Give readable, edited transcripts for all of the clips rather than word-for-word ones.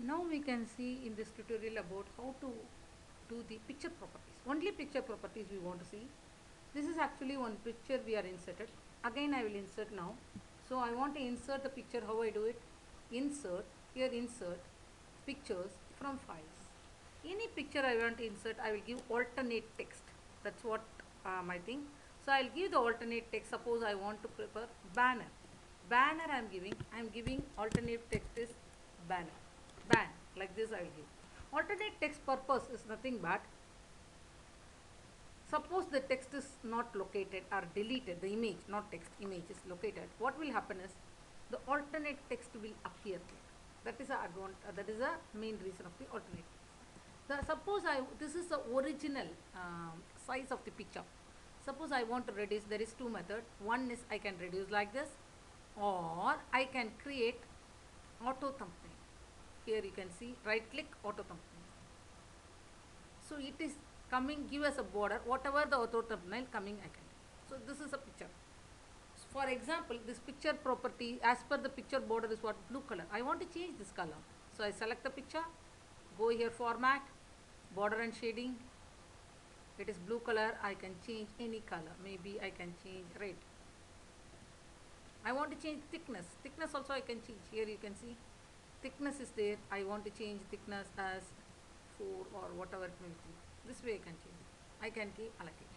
Now we can see in this tutorial about how to do the picture properties. Only picture properties we want to see. This is actually one picture we are inserted. Again I will insert now. So I want to insert the picture. How I do it? Insert, here insert, pictures from files. Any picture I want to insert, I will give alternate text. That's what my thing. So I will give the alternate text. Suppose I want to prepare banner. Banner I am giving alternate text is banner. Ban, like this I will give. Alternate text purpose is nothing but, suppose the text is not located or deleted, the image, not text, image is located. What will happen is the alternate text will appear there. That is a main reason of the alternate text. Suppose this is the original size of the picture. Suppose I want to reduce, there is two methods. One is I can reduce like this, or I can create auto thumbnail. Here you can see, right click, auto thumbnail. So it is coming, give us a border, whatever the auto thumbnail coming I can do. So this is a picture. So for example, this picture property, as per the picture border is what? Blue color. I want to change this color. So I select the picture, go here, format, border and shading. It is blue color, I can change any color. Maybe I can change red. I want to change thickness. Thickness also I can change. Here you can see, thickness is there. I want to change thickness as 4 or whatever it may be. This way I can change. I can keep allocate.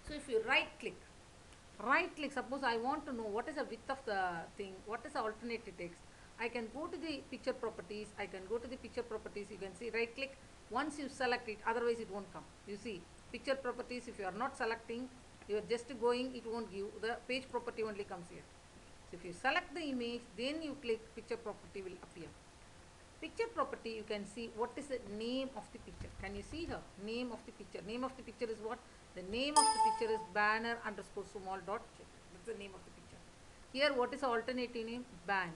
So if you right click, suppose I want to know what is the width of the thing, what is the alternative text. I can go to the picture properties. You can see, right click. Once you select it, otherwise it won't come. You see, picture properties, if you are not selecting, you are just going, it won't give. The page property only comes here. So if you select the image, then you click, picture property will appear. Picture property, you can see what is the name of the picture. Can you see here? Name of the picture. Name of the picture is what? The name of the picture is banner underscore small dot check. That's the name of the picture. Here what is the alternative name? Ban.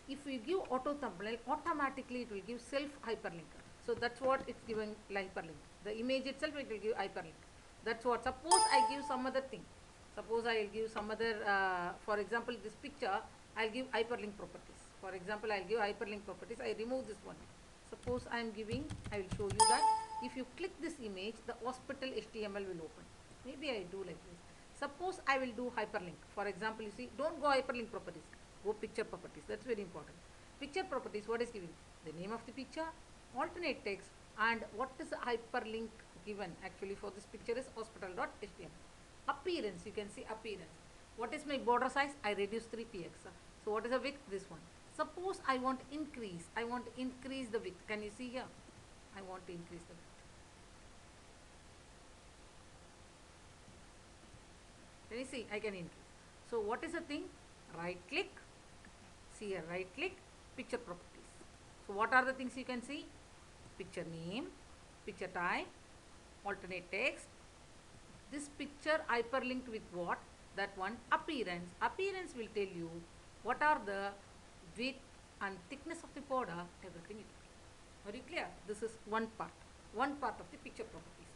If we give auto thumbnail, automatically it will give self hyperlink. So that's what it's giving, hyperlink. The image itself it will give hyperlink. That's what. Suppose I give some other thing. Suppose I will give some other, for example, this picture, I'll give hyperlink properties. For example, I'll give hyperlink properties. I remove this one. Suppose I am giving, I will show you that if you click this image, the hospital HTML will open. Maybe I do like this. Suppose I will do hyperlink. For example, you see, don't go hyperlink properties. Go picture properties. That's very important. Picture properties, what is giving? The name of the picture, alternate text, and what is the hyperlink given actually for this picture is hospital.html. Appearance, you can see appearance. What is my border size? I reduce 3px. So what is the width? This one. Suppose I want to increase. I want to increase the width. Can you see here? I want to increase the width. Can you see? I can increase. So what is the thing? Right click. See here, right click, picture properties. So what are the things you can see? Picture name, picture type, alternate text. This picture hyperlinked with what? That one, appearance. Appearance will tell you what are the width and thickness of the border, everything it will. Very clear? This is one part of the picture properties.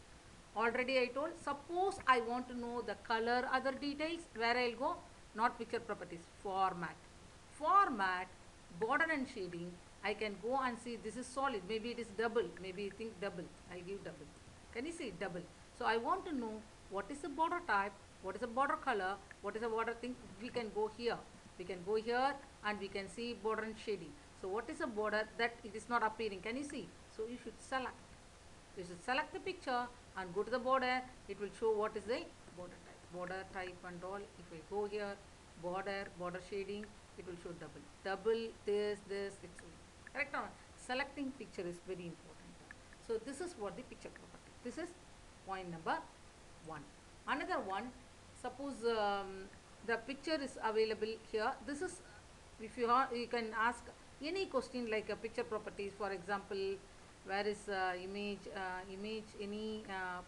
Already I told, suppose I want to know the color, other details, where I'll go? Not picture properties, format. Format, border and shading, I can go and see this is solid, maybe it is double, maybe you think double, I'll give double. Can you see double? So I want to know what is the border type, what is the border color, what is the border thing. We can go here. We can go here and we can see border and shading. So what is the border that it is not appearing? Can you see? So you should select. You should select the picture and go to the border. It will show what is the border type. Border type and all. If we go here, border shading, it will show double. Double, this, it's correct or not? Selecting picture is very important. So this is what the picture property. This is point number 1. Another one, suppose the picture is available here. This is, if you can ask any question like a picture properties. For example, where is image, any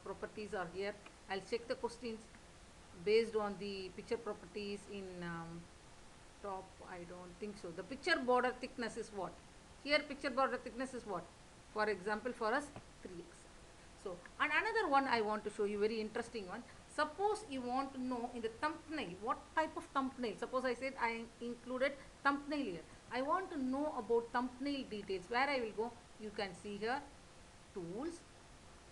properties are here. I'll check the questions based on the picture properties in top. I don't think so. The picture border thickness is what? Here picture border thickness is what? For example, for us 3x. So, and another one I want to show you, very interesting one. Suppose you want to know in the thumbnail, what type of thumbnail. Suppose I said I included thumbnail here. I want to know about thumbnail details. Where I will go, you can see here tools,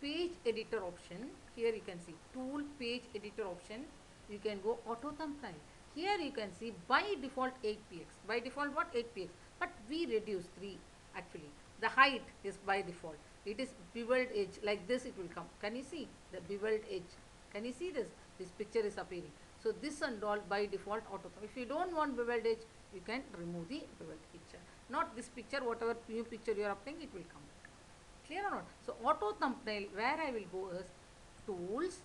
page editor option. Here you can see tool, page editor option. You can go auto thumbnail. Here you can see by default 8px. By default what? 8px. But we reduce 3 actually. The height is by default. It is beveled edge, like this it will come. Can you see the beveled edge? Can you see this? This picture is appearing. So this and all by default auto. If you don't want beveled edge, you can remove the beveled picture. Not this picture, whatever new picture you are uploading, it will come back. Clear or not? So auto thumbnail, where I will go is tools,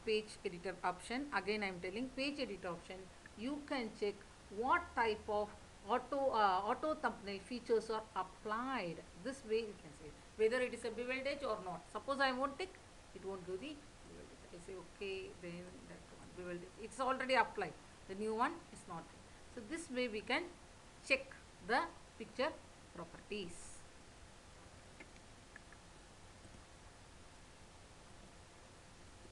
page editor option. Again I am telling page editor option. You can check what type of auto thumbnail features are applied. This way you can say whether it is a beveled edge or not. Suppose I won't tick, it won't do the beveled edge. I say okay, then that one beveled edge. It's already applied. The new one is not. So this way we can check the picture properties.